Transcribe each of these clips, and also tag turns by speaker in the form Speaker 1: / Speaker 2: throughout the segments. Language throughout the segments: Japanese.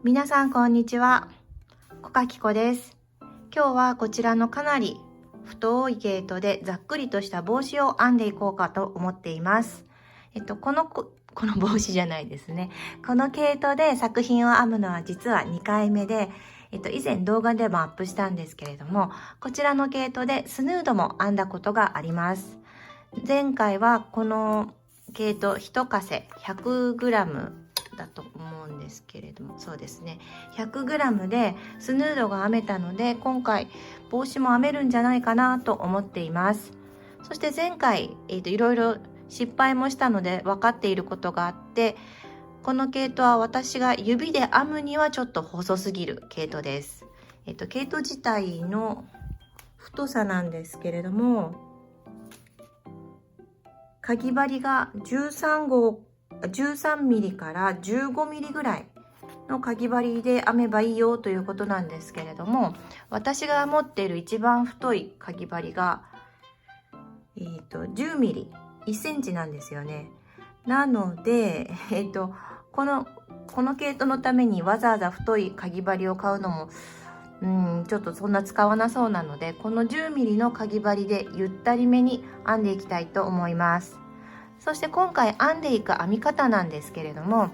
Speaker 1: 皆さんこんにちは、小垣子です。今日はこちらのかなり太い毛糸でざっくりとした帽子を編んでいこうかと思っています。この帽子じゃないですね。この毛糸で作品を編むのは実は2回目で、以前動画でもアップしたんですけれども、こちらの毛糸でスヌードも編んだことがあります。前回はこの毛糸1かせ 100g だと思うんですけれども、そうですね、 100g でスヌードが編めたので、今回帽子も編めるんじゃないかなと思っています。そして前回、いろいろ失敗もしたので分かっていることがあって、この毛糸は私が指で編むにはちょっと細すぎる毛糸です。毛糸自体の太さなんですけれども、かぎ針が13ミリから15ミリぐらいのかぎ針で編めばいいよということなんですけれども、私が持っている一番太いかぎ針が、10ミリ、1センチなんですよね。なので、この毛糸のためにわざわざ太いかぎ針を買うのもちょっとそんな使わなそうなので、この10ミリのかぎ針でゆったりめに編んでいきたいと思います。そして今回編んでいく編み方なんですけれども、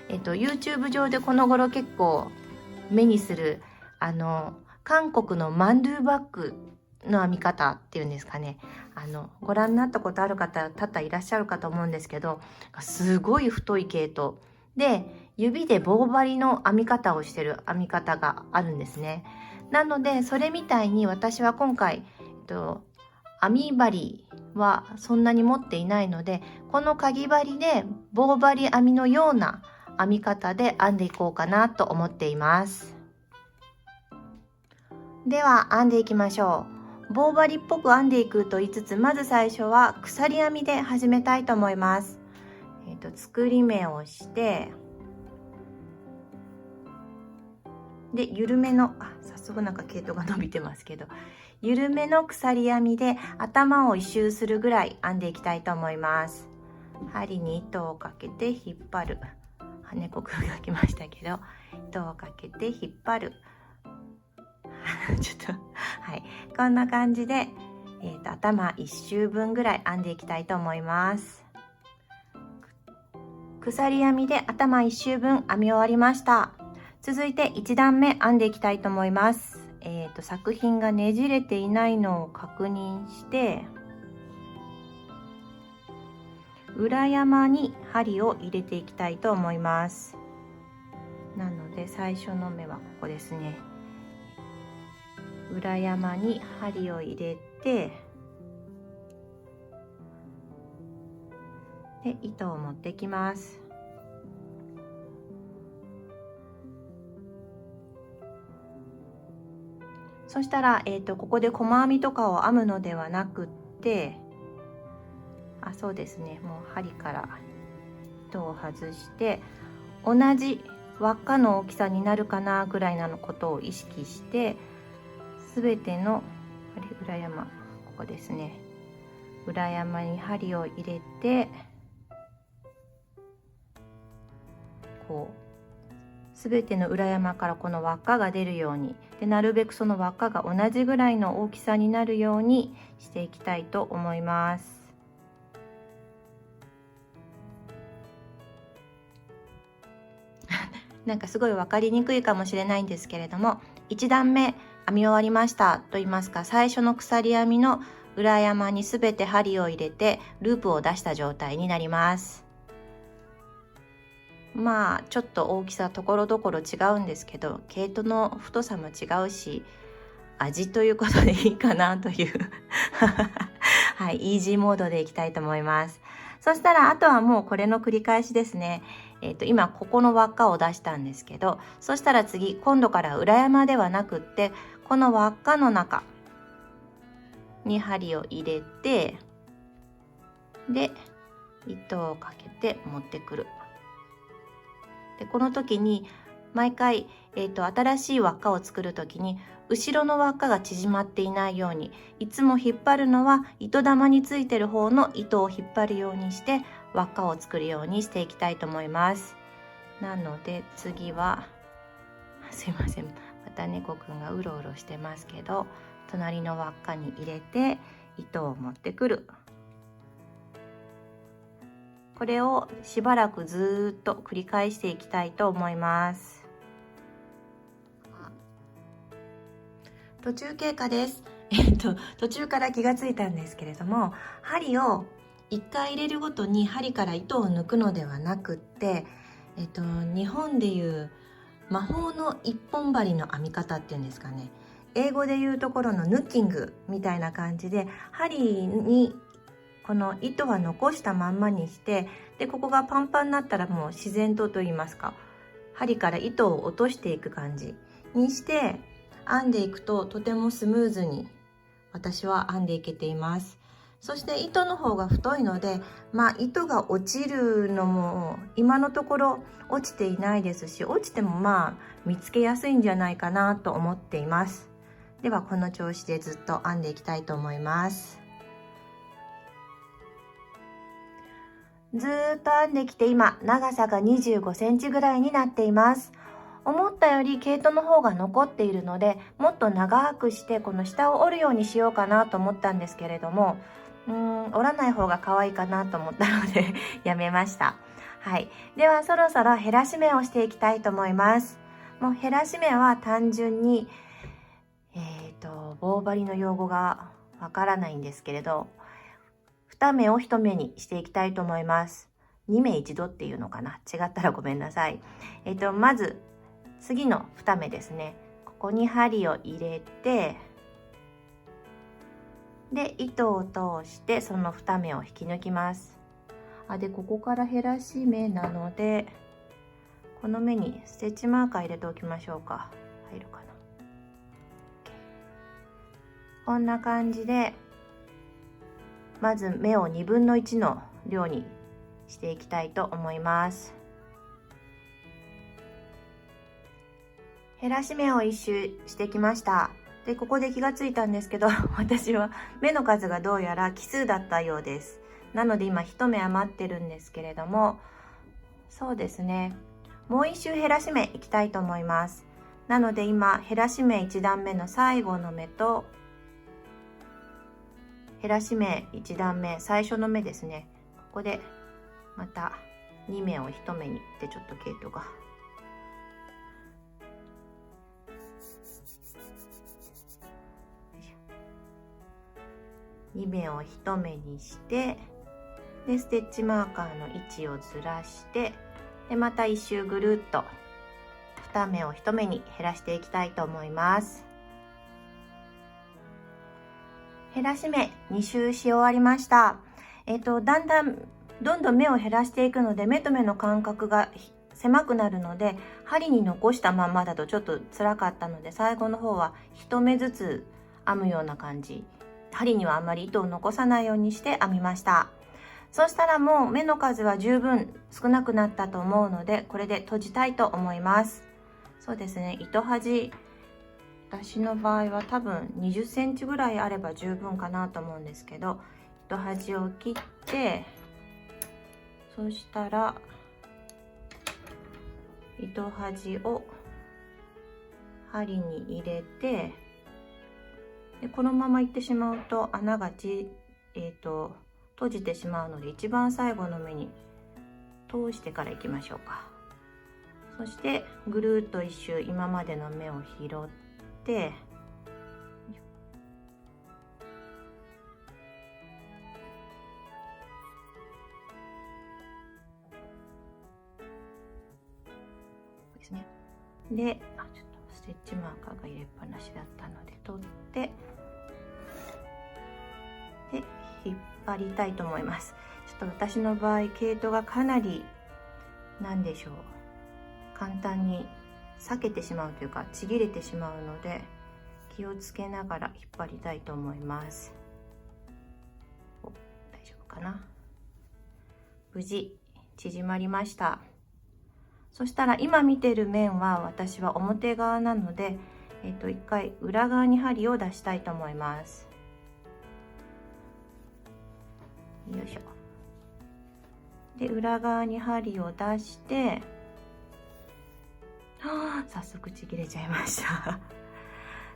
Speaker 1: YouTube 上でこの頃結構目にする韓国のマンドゥバッグの編み方っていうんですかね、ご覧になったことある方多々いらっしゃるかと思うんですけど、すごい太い毛糸で指で棒針の編み方をしてる編み方があるんですね。なのでそれみたいに私は今回、編み針はそんなに持っていないので、このかぎ針で棒針編みのような編み方で編んでいこうかなと思っています。では編んでいきましょう。棒針っぽく編んでいくと言いつつ、まず最初は鎖編みで始めたいと思います。作り目をして、で緩めの早速なんか毛糸が伸びてますけど、緩めの鎖編みで頭を一周するぐらい編んでいきたいと思います。針に糸をかけて引っ張る、羽根こくがきましたけど、糸をかけて引っ張るちょっとはい、こんな感じで、頭一周分ぐらい編んでいきたいと思います。鎖編みで頭一周分編み終わりました。続いて1段目編んでいきたいと思います。作品がねじれていないのを確認して、裏山に針を入れていきたいと思います。なので最初の目はここですね。裏山に針を入れて、で糸を持ってきます。そしたら、ここで細編みとかを編むのではなくって、そうですね、もう針から糸を外して、同じ輪っかの大きさになるかなぐらいなのことを意識して、すべての裏山、ここですね、裏山に針を入れて、こうすべての裏山からこの輪っかが出るように、でなるべくその輪っかが同じぐらいの大きさになるようにしていきたいと思います。なんかすごい分かりにくいかもしれないんですけれども、1段目編み終わりましたと言いますか、最初の鎖編みの裏山にすべて針を入れてループを出した状態になります。まあちょっと大きさところどころ違うんですけど、毛糸の太さも違うし、味ということでいいかなというはい、イージーモードでいきたいと思います。そしたらあとはもうこれの繰り返しですね。今ここの輪っかを出したんですけど、そしたら次今度から裏山ではなくって、この輪っかの中に針を入れて、で糸をかけて持ってくる。でこの時に毎回、新しい輪っかを作る時に後ろの輪っかが縮まっていないように、いつも引っ張るのは糸玉についてる方の糸を引っ張るようにして輪っかを作るようにしていきたいと思います。なので次はすいません、また猫くんがうろうろしてますけど、隣の輪っかに入れて糸を持ってくる。これをしばらくずっと繰り返していきたいと思います。途中経過です。途中から気がついたんですけれども、針を1回入れるごとに針から糸を抜くのではなくって、日本でいう魔法の一本針の編み方っていうんですかね、英語でいうところのヌッキングみたいな感じで、針にこの糸は残したまんまにして、でここがパンパンになったらもう自然とと言いますか、針から糸を落としていく感じにして編んでいくと、とてもスムーズに私は編んでいけています。そして糸の方が太いので、糸が落ちるのも今のところ落ちていないですし、落ちても見つけやすいんじゃないかなと思っています。ではこの調子でずっと編んでいきたいと思います。ずーっと編んできて今長さが25センチぐらいになっています。思ったより毛糸の方が残っているので、もっと長くしてこの下を折るようにしようかなと思ったんですけれども、折らない方が可愛いかなと思ったのでやめました。はい。ではそろそろ減らし目をしていきたいと思います。もう減らし目は単純に、棒針の用語がわからないんですけれど、2目を1目にしていきたいと思います。2目1度っていうのかな、違ったらごめんなさい。まず次の2目ですね。ここに針を入れて、で糸を通してその2目を引き抜きます。でここから減らし目なので、この目にステッチマーカー入れておきましょうか。入るかな。こんな感じでまず目を1/2のの量にしていきたいと思います。減らし目を一周してきました。でここで気がついたんですけど、私は目の数がどうやら奇数だったようです。なので今1目余ってるんですけれども、そうですね、もう一周減らし目いきたいと思います。なので今減らし目1段目の最後の目と減らし目1段目最初の目ですね、ここでまた2目を1目にってちょっと毛糸が2目を1目にして、でステッチマーカーの位置をずらして、でまた1周ぐるっと2目を1目に減らしていきたいと思います。減らし目2周し終わりました。だんだんどんどん目を減らしていくので、目と目の間隔が狭くなるので、針に残したままだとちょっと辛かったので、最後の方は1目ずつ編むような感じ、針にはあまり糸を残さないようにして編みました。そしたらもう目の数は十分少なくなったと思うので、これで閉じたいと思います。そうですね、糸端、私の場合は多分20センチぐらいあれば十分かなと思うんですけど、糸端を切って、そしたら糸端を針に入れて、でこのままいってしまうと穴が閉じてしまうので、一番最後の目に通してからいきましょうか。そしてぐるっと一周今までの目を拾って、ですね。で、ちょっとステッチマーカーが入れっぱなしだったので取って、で引っ張りたいと思います。ちょっと私の場合毛糸がかなり何でしょう、簡単に裂けてしまうというかちぎれてしまうので、気をつけながら引っ張りたいと思います。大丈夫かな。無事縮まりました。そしたら今見てる面は私は表側なので、一回裏側に針を出したいと思います。よいしょ。で裏側に針を出して、早速ちぎれちゃいました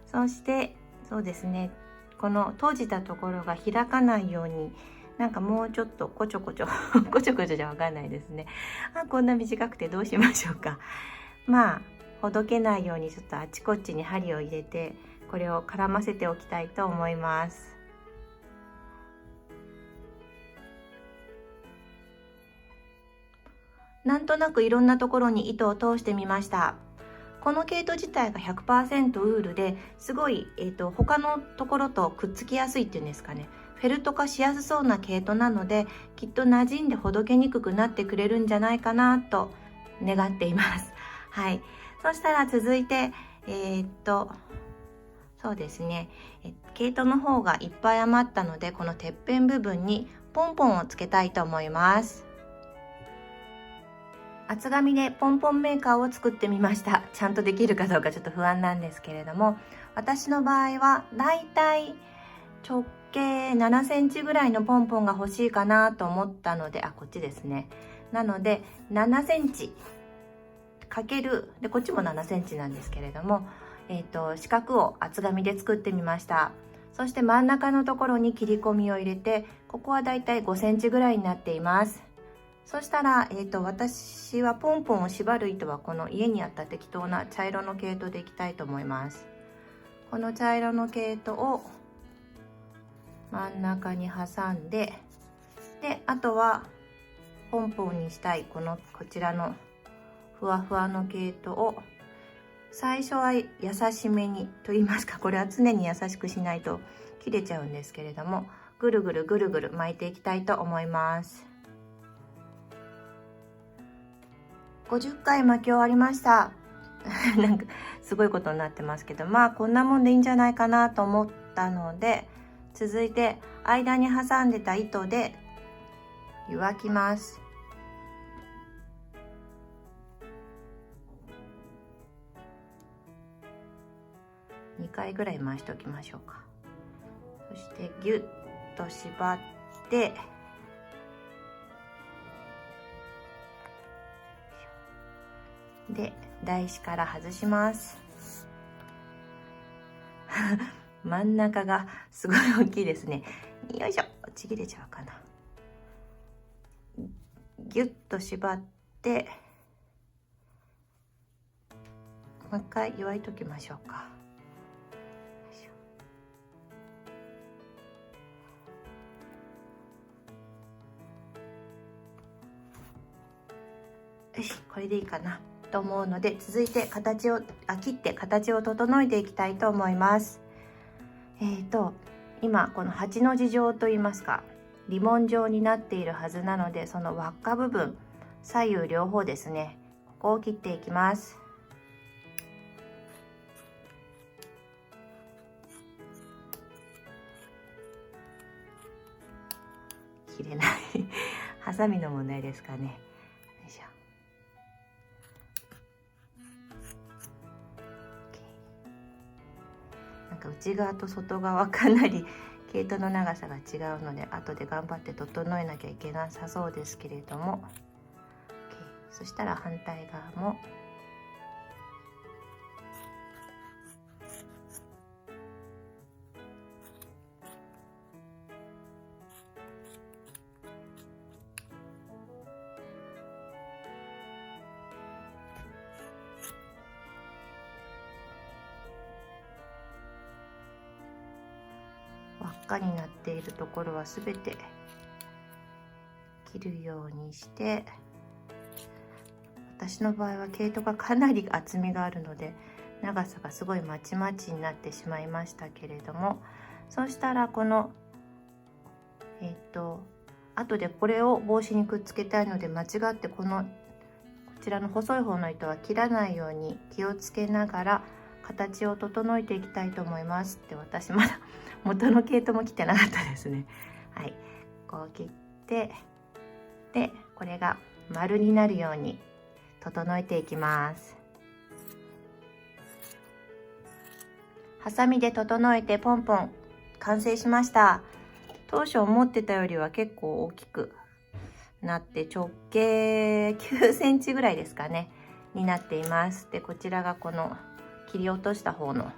Speaker 1: そしてそうですね、この閉じたところが開かないように、なんかもうちょっとこちょこちょこちょこちょじゃわかんないですね。こんな短くてどうしましょうか。まあほどけないようにちょっとあちこちに針を入れて、これを絡ませておきたいと思います。なんとなくいろんなところに糸を通してみました。この毛糸自体が 100% ウールですごい、他のところとくっつきやすいっていうんですかね、フェルト化しやすそうな毛糸なので、きっと馴染んでほどけにくくなってくれるんじゃないかなと願っています。はい、そしたら続いてそうですね、毛糸の方がいっぱい余ったので、このてっぺん部分にポンポンをつけたいと思います。厚紙でポンポンメーカーを作ってみました。ちゃんとできるかどうかちょっと不安なんですけれども、私の場合はだいたい直径7センチぐらいのポンポンが欲しいかなと思ったので、こっちですね。なので7センチかけるで、こっちも7センチなんですけれども、四角を厚紙で作ってみました。そして真ん中のところに切り込みを入れて、ここはだいたい5センチぐらいになっています。そしたら、私はポンポンを縛る糸はこの家にあった適当な茶色の毛糸でいきたいと思います。この茶色の毛糸を真ん中に挟んで、あとはポンポンにしたいこちらのふわふわの毛糸を最初は優しめにと言いますか、これは常に優しくしないと切れちゃうんですけれども、ぐるぐるぐるぐる巻いていきたいと思います。50回巻き終わりましたなんかすごいことになってますけど、まあこんなもんでいいんじゃないかなと思ったので、続いて間に挟んでた糸で湯わきます。2回ぐらい回しておきましょうか。そしてギュッと縛って、で台紙から外します真ん中がすごい大きいですね。よいしょ、ちぎれちゃうかな。ギュッと縛って、もう一回湯わいときましょうか。よし、これでいいかなと思うので、続いて切って形を整えていきたいと思います。今この8の字状といいますか、リボン状になっているはずなので、その輪っか部分左右両方ですね、ここを切っていきます。切れないハサミの問題ですかね。よいしょ。なんか内側と外側かなり毛糸の長さが違うので、後で頑張って整えなきゃいけなさそうですけれども、そしたら反対側も輪っかになっているところはすべて切るようにして、私の場合は毛糸がかなり厚みがあるので長さがすごいまちまちになってしまいましたけれども、そうしたらこの後でこれを帽子にくっつけたいので、間違ってこちらの細い方の糸は切らないように気をつけながら形を整えていきたいと思います。私まだ元の毛糸も切ってなかったですね。はい、こう切って、でこれが丸になるように整えていきます。ハサミで整えてポンポン完成しました。当初思ってたよりは結構大きくなって、直径9センチぐらいですかね。になっています。で、こちらがこの切り落とした方の、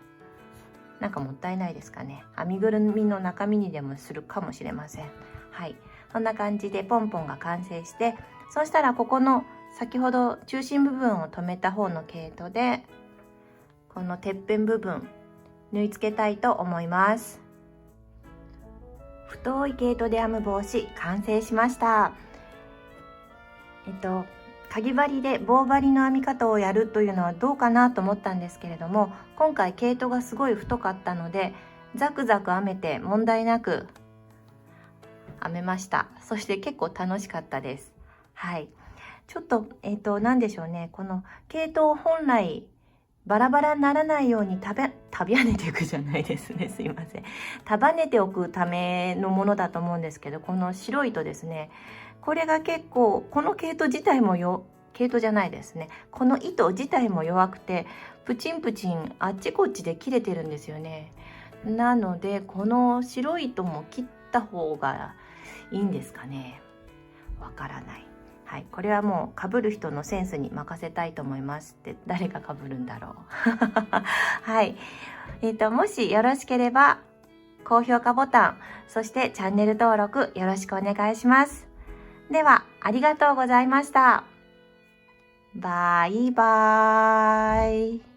Speaker 1: なんかもったいないですかね。編みぐるみの中身にでもするかもしれません。はい。こんな感じでポンポンが完成して、そしたらここの先ほど中心部分を留めた方の毛糸で、このてっぺん部分、縫い付けたいと思います。太い毛糸で編む帽子、完成しました。かぎ針で棒針の編み方をやるというのはどうかなと思ったんですけれども、今回毛糸がすごい太かったので、ザクザク編めて問題なく編めました。そして結構楽しかったです。はい。ちょっと、なんでしょうね。この毛糸を本来バラバラにならないように束ねていくじゃないですね。すいません。束ねておくためのものだと思うんですけど、この白糸ですね。これが結構、この毛糸自体も毛糸じゃないですね。この糸自体も弱くて、プチンプチンあっちこっちで切れてるんですよね。なので、この白い糸も切った方がいいんですかね。わからない。はい、これはもう被る人のセンスに任せたいと思いますって、誰が被るんだろう。はい。もしよろしければ、高評価ボタン、そしてチャンネル登録よろしくお願いします。では、ありがとうございました。バイバーイ。